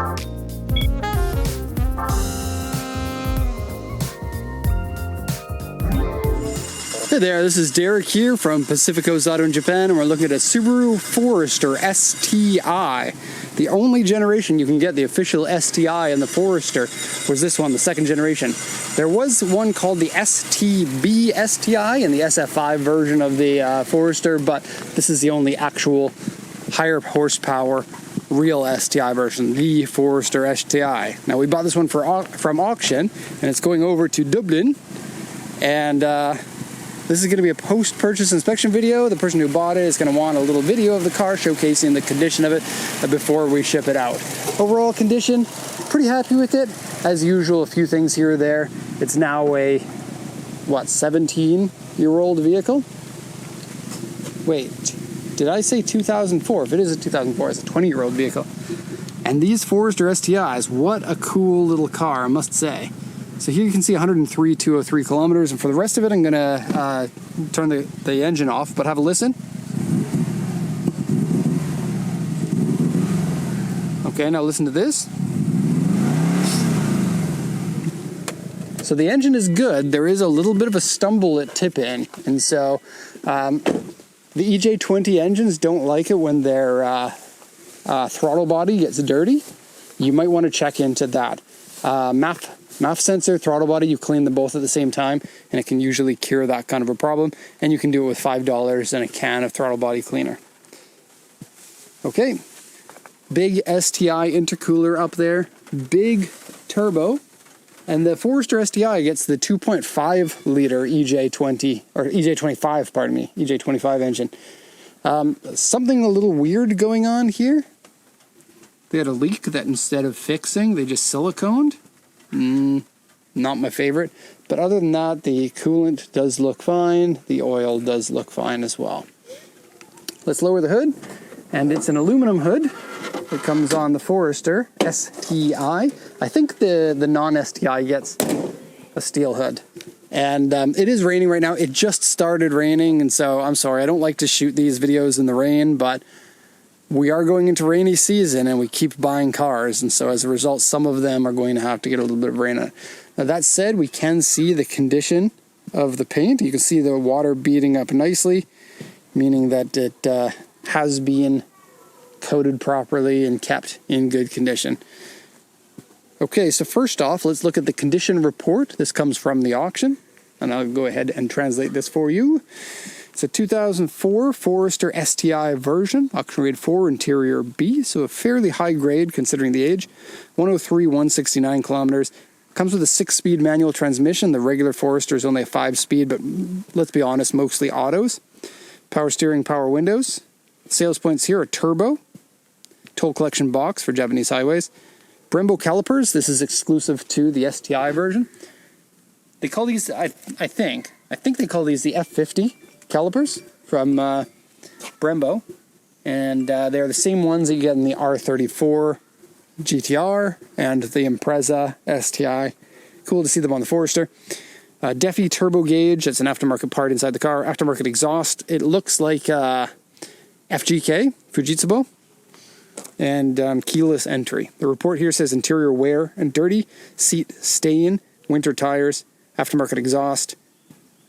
Hey there, this is Derek here from Pacific Coast Auto in Japan, and we're looking at a Subaru Forester STI. The only generation you can get the official STI in the Forester was this one, the second generation. There was one called the STB STI in the SF5 version of the Forester, but this is the only actual higher horsepower real STI version, the Forester STI. Now we bought this one from auction, and it's going over to Dublin, and this is going to be a post-purchase inspection video. The person who bought it is going to want a little video of the car showcasing the condition of it before we ship it out. Overall condition, pretty happy with it. As usual, a few things here or there. It's now a, 17-year-old vehicle? Wait, did I say 2004? If it is a 2004, it's a 20-year-old vehicle. And these Forester STIs, what a cool little car, I must say. So here you can see 103,203 kilometers, and for the rest of it, I'm gonna turn the engine off, but have a listen. Okay, now listen to this. So the engine is good. There is a little bit of a stumble at tip in, and so the EJ20 engines don't like it when their throttle body gets dirty. You might want to check into that. MAF sensor, throttle body, you clean them both at the same time, and it can usually cure that kind of a problem. And you can do it with $5 and a can of throttle body cleaner. Okay, big STI intercooler up there, big turbo, and the Forester STI gets the 2.5 liter EJ20, or EJ25, pardon me, EJ25 engine. Something a little weird going on here. They had a leak that instead of fixing, they just siliconed. Not my favorite, but other than that, the coolant does look fine. The oil does look fine as well. Let's lower the hood, and it's an aluminum hood that comes on the Forester STI. I think the non-STI gets a steel hood. And it is raining right now. It just started raining, and so I'm sorry, I don't like to shoot these videos in the rain, but we are going into rainy season, and we keep buying cars, and so as a result, some of them are going to have to get a little bit of rain on it. Now that said, we can see the condition of the paint. You can see the water beading up nicely, meaning that it has been coated properly and kept in good condition. Okay, so first off, let's look at the condition report. This comes from the auction, and I'll go ahead and translate this for you. It's a 2004 Forester STI version, auction grade 4, interior B, so a fairly high grade considering the age. 103, 169 kilometers. Comes with a 6-speed manual transmission. The regular Forester is only a 5-speed, but let's be honest, mostly autos. Power steering, power windows. Sales points here are turbo. Toll collection box for Japanese highways. Brembo calipers. This is exclusive to the STI version. They call these, I think they call these the F50 calipers from Brembo, and they're the same ones that you get in the R34 GTR and the Impreza STI. Cool to see them on the Forester. Defi turbo gauge, that's an aftermarket part inside the car. Aftermarket exhaust, it looks like FGK, Fujitsu, and keyless entry. The report here says interior wear and dirty, seat stain, winter tires, aftermarket exhaust,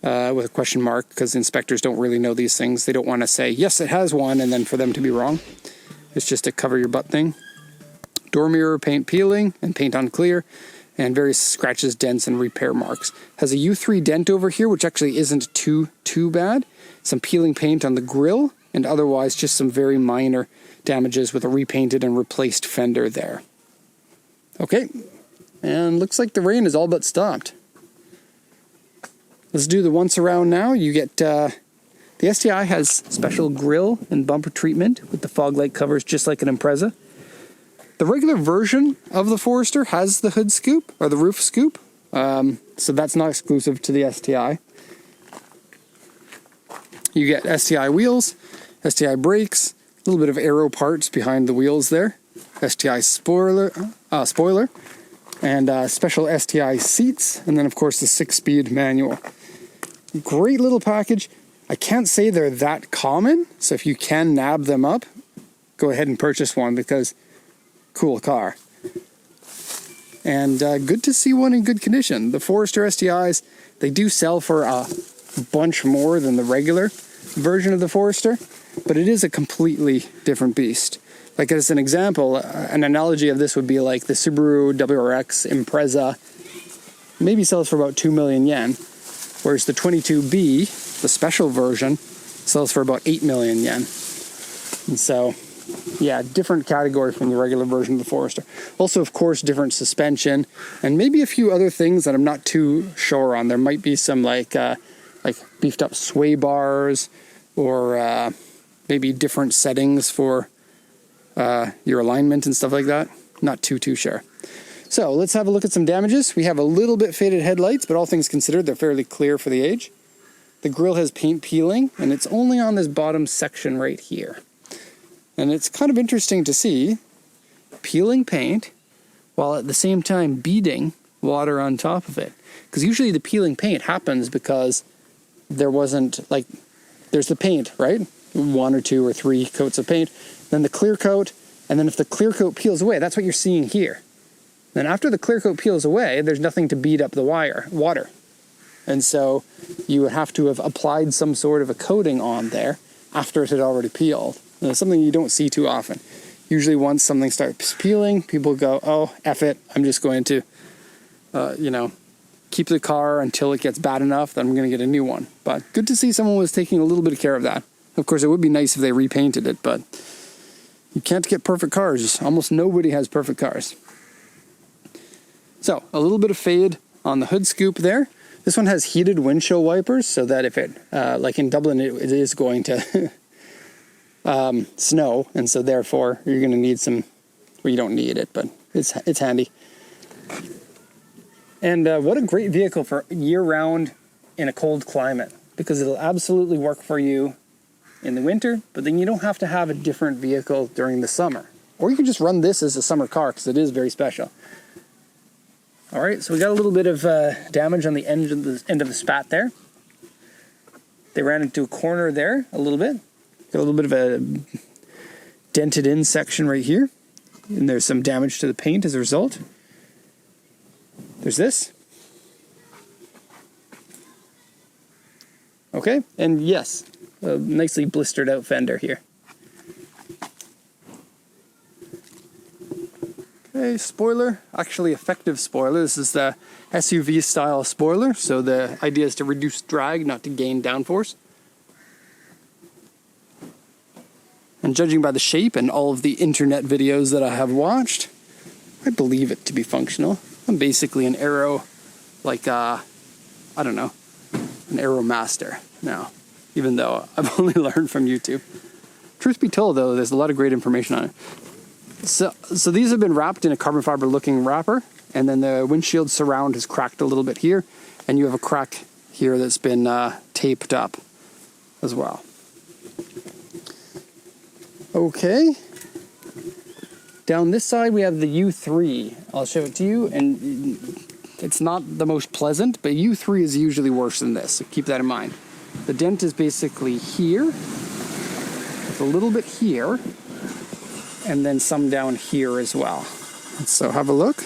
with a question mark, because inspectors don't really know these things. They don't want to say, yes, it has one, and then for them to be wrong. It's just a cover your butt thing. Door mirror paint peeling and paint on clear, and various scratches, dents, and repair marks. Has a U3 dent over here, which actually isn't too bad. Some peeling paint on the grille, and otherwise just some very minor damages with a repainted and replaced fender there. Okay, and looks like the rain is all but stopped. Let's do the once around now. You get, the STI has special grille and bumper treatment with the fog light covers just like an Impreza. The regular version of the Forester has the hood scoop, or the roof scoop, so that's not exclusive to the STI. You get STI wheels, STI brakes, a little bit of aero parts behind the wheels there, STI spoiler, and special STI seats, and then of course the 6-speed manual. Great little package. I can't say they're that common, so if you can nab them up, go ahead and purchase one, because cool car. and good to see one in good condition. The Forester STIs, they do sell for a bunch more than the regular version of the Forester, but it is a completely different beast. Like as an example, an analogy of this would be like the Subaru WRX Impreza maybe sells for about 2 million yen, whereas the 22B, the special version, sells for about 8 million yen. And so, yeah, different category from the regular version of the Forester. Also, of course, different suspension, and maybe a few other things that I'm not too sure on. There might be some like beefed up sway bars, or maybe different settings for your alignment and stuff like that. Not too sure. So let's have a look at some damages. We have a little bit faded headlights, but all things considered, they're fairly clear for the age. The grille has paint peeling, and it's only on this bottom section right here. And it's kind of interesting to see peeling paint while at the same time beading water on top of it. Because usually the peeling paint happens because there wasn't, like, there's the paint, right? 1 or 2 or 3 coats of paint, then the clear coat, and then if the clear coat peels away, that's what you're seeing here. Then after the clear coat peels away, there's nothing to bead up the water. And so you would have to have applied some sort of a coating on there after it had already peeled. And it's something you don't see too often. Usually once something starts peeling, people go, oh, F it, I'm just going to, keep the car until it gets bad enough, then I'm going to get a new one. But good to see someone was taking a little bit of care of that. Of course, it would be nice if they repainted it, but you can't get perfect cars. Almost nobody has perfect cars. So, a little bit of fade on the hood scoop there. This one has heated windshield wipers, so that if it, like in Dublin, it is going to snow, and so therefore you're going to need some, well, you don't need it, but it's handy. And what a great vehicle for year-round in a cold climate, because it'll absolutely work for you in the winter, but then you don't have to have a different vehicle during the summer. Or you can just run this as a summer car, because it is very special. All right, so we got a little bit of damage on the end of the spat there. They ran into a corner there a little bit. Got a little bit of a dented in section right here. And there's some damage to the paint as a result. There's this. Okay, and yes, a nicely blistered out fender here. Okay, spoiler, actually effective spoiler. This is the SUV style spoiler, so the idea is to reduce drag, not to gain downforce. And judging by the shape and all of the internet videos that I have watched, I believe it to be functional. I'm basically an aero, like, an aero master now, even though I've only learned from YouTube. Truth be told, though, there's a lot of great information on it. So these have been wrapped in a carbon fiber looking wrapper, and then the windshield surround has cracked a little bit here, and you have a crack here that's been taped up as well. Okay. Down this side we have the U3. I'll show it to you, and it's not the most pleasant, but U3 is usually worse than this, so keep that in mind. The dent is basically here, with a little bit here, and then some down here as well. So have a look.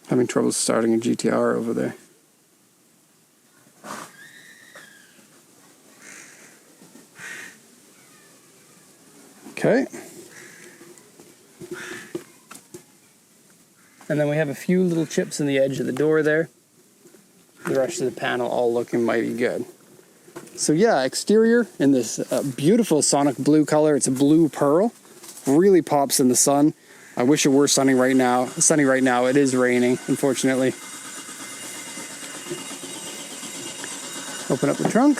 Having trouble starting a GTR over there. Okay. And then we have a few little chips in the edge of the door there. The rest of the panel all looking mighty good. So yeah, exterior in this beautiful Sonic blue color. It's a blue pearl. Really pops in the sun. I wish it were sunny right now. It is raining, unfortunately. Open up the trunk.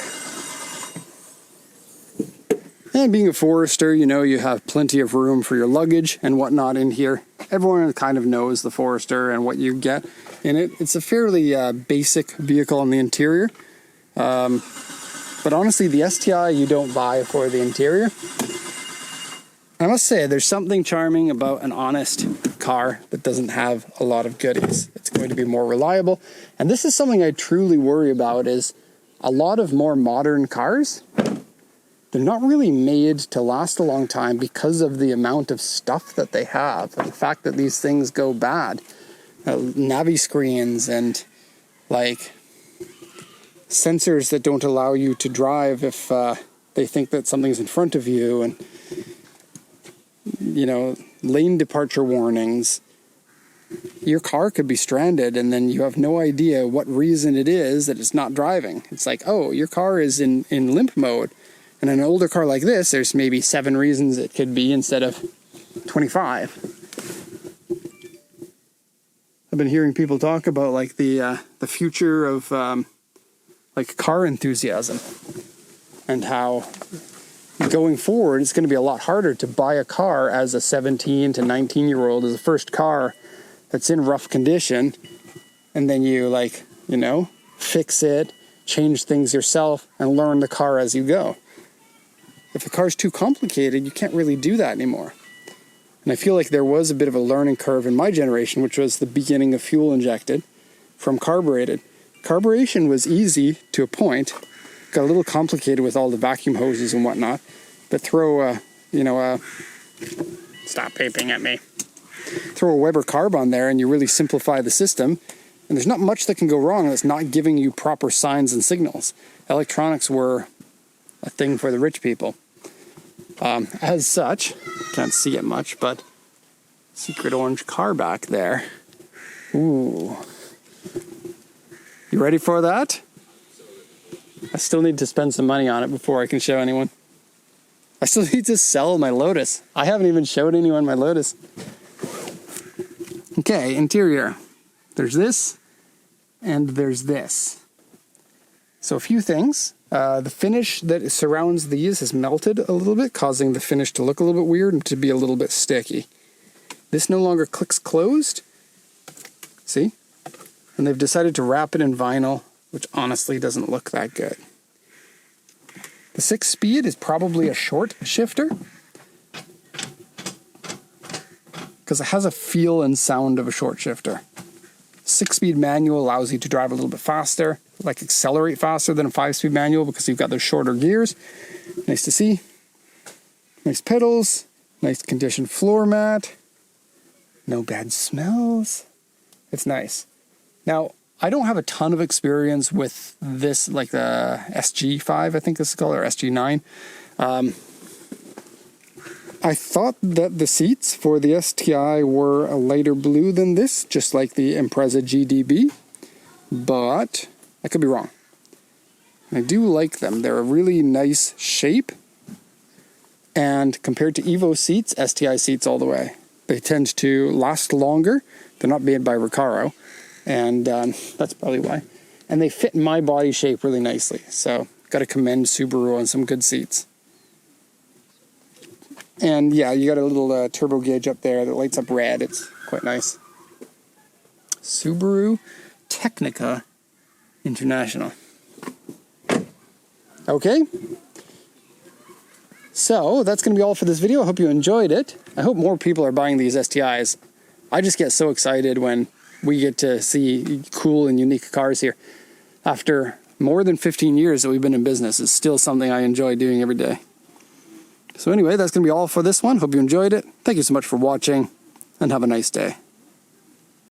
And being a Forester, you know, you have plenty of room for your luggage and whatnot in here. Everyone kind of knows the Forester and what you get in it. It's a fairly basic vehicle on the interior. But honestly, the STI you don't buy for the interior. I must say, there's something charming about an honest car that doesn't have a lot of goodies. It's going to be more reliable. And this is something I truly worry about, is a lot of more modern cars they're not really made to last a long time because of the amount of stuff that they have, and the fact that these things go bad. Navi screens and like sensors that don't allow you to drive if they think that something's in front of you, and lane departure warnings. Your car could be stranded and then you have no idea what reason it is that it's not driving. It's like, oh, your car is in limp mode. And in an older car like this, there's maybe 7 reasons it could be instead of 25. I've been hearing people talk about like the future of like car enthusiasm, and how going forward it's going to be a lot harder to buy a car as a 17 to 19-year-old as a first car that's in rough condition, and then you fix it, change things yourself, and learn the car as you go. If a car's too complicated, you can't really do that anymore. And I feel like there was a bit of a learning curve in my generation, which was the beginning of fuel injected from carbureted. Carburation was easy to a point, got a little complicated with all the vacuum hoses and whatnot, but throw stop paping at me. Throw a Weber carb on there and you really simplify the system, and there's not much that can go wrong that's not giving you proper signs and signals. Electronics were a thing for the rich people. As such, can't see it much, but secret orange car back there. Ooh. You ready for that? I still need to spend some money on it before I can show anyone. I still need to sell my Lotus. I haven't even showed anyone my Lotus. Okay, interior. There's this, and there's this. So a few things. The finish that surrounds these has melted a little bit, causing the finish to look a little bit weird and to be a little bit sticky. This no longer clicks closed. See? And they've decided to wrap it in vinyl, which honestly doesn't look that good. The 6-speed is probably a short shifter, because it has a feel and sound of a short shifter. 6-speed manual allows you to drive a little bit faster, like accelerate faster than a 5-speed manual because you've got those shorter gears. Nice to see. Nice pedals, nice conditioned floor mat, no bad smells. It's nice. Now, I don't have a ton of experience with this, like the SG5, I think this is called, or SG9. I thought that the seats for the STI were a lighter blue than this, just like the Impreza GDB, but I could be wrong. I do like them. They're a really nice shape, and compared to Evo seats, STI seats all the way. They tend to last longer. They're not made by Recaro, and that's probably why. And they fit my body shape really nicely, so got to commend Subaru on some good seats. And yeah, you got a little turbo gauge up there that lights up red. It's quite nice. Subaru Technica International. Okay. So that's going to be all for this video. I hope you enjoyed it. I hope more people are buying these STIs. I just get so excited when we get to see cool and unique cars here. After more than 15 years that we've been in business, it's still something I enjoy doing every day. So anyway, that's going to be all for this one. Hope you enjoyed it. Thank you so much for watching, and have a nice day.